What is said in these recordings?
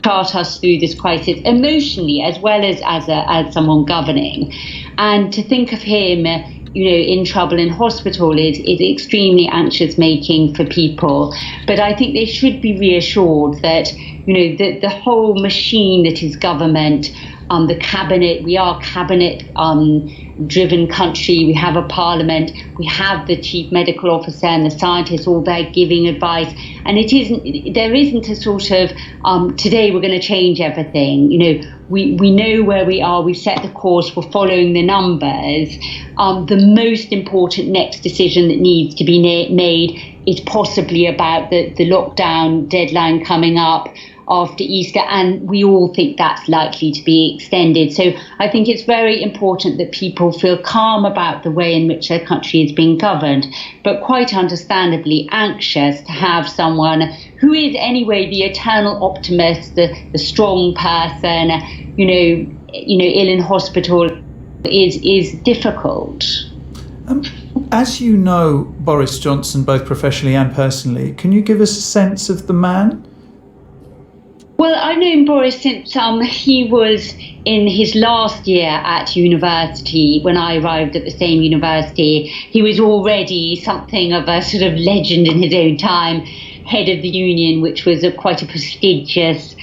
chart us through this crisis emotionally as well as someone governing. And to think of him, in trouble in hospital is extremely anxious making for people. But I think they should be reassured that, the whole machine that is government, the cabinet, we are cabinet driven country. We have a parliament, we have the chief medical officer and the scientists all there giving advice. And there isn't a sort of, today we're going to change everything. We know where we are, we've set the course, we're following the numbers. The most important next decision that needs to be made is possibly about the lockdown deadline coming up after Easter, and we all think that's likely to be extended. So I think it's very important that people feel calm about the way in which their country is being governed, but quite understandably anxious to have someone who is anyway the eternal optimist, the strong person, ill in hospital is difficult. As you know Boris Johnson, both professionally and personally, can you give us a sense of the man? Well, I've known Boris since he was in his last year at university. When I arrived at the same university, he was already something of a sort of legend in his own time, head of the Union, which was quite a prestigious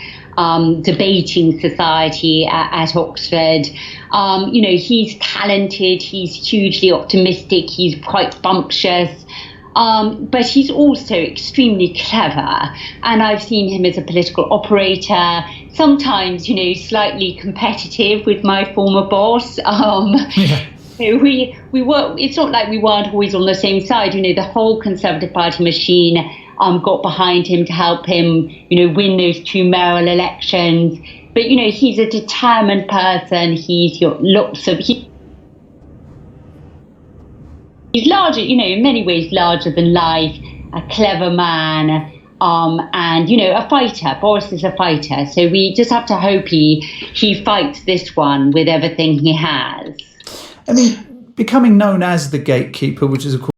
debating society at Oxford. He's talented, he's hugely optimistic, he's quite bumptious. But he's also extremely clever, and I've seen him as a political operator, sometimes, slightly competitive with my former boss. Yeah. We were, it's not like we weren't always on the same side. The whole Conservative Party machine got behind him to help him, win those 2 mayoral elections. But, he's a determined person. He's got lots of... He's larger, in many ways larger than life, a clever man, and, a fighter. Boris is a fighter. So we just have to hope he fights this one with everything he has. I mean, becoming known as the gatekeeper, which is, of course,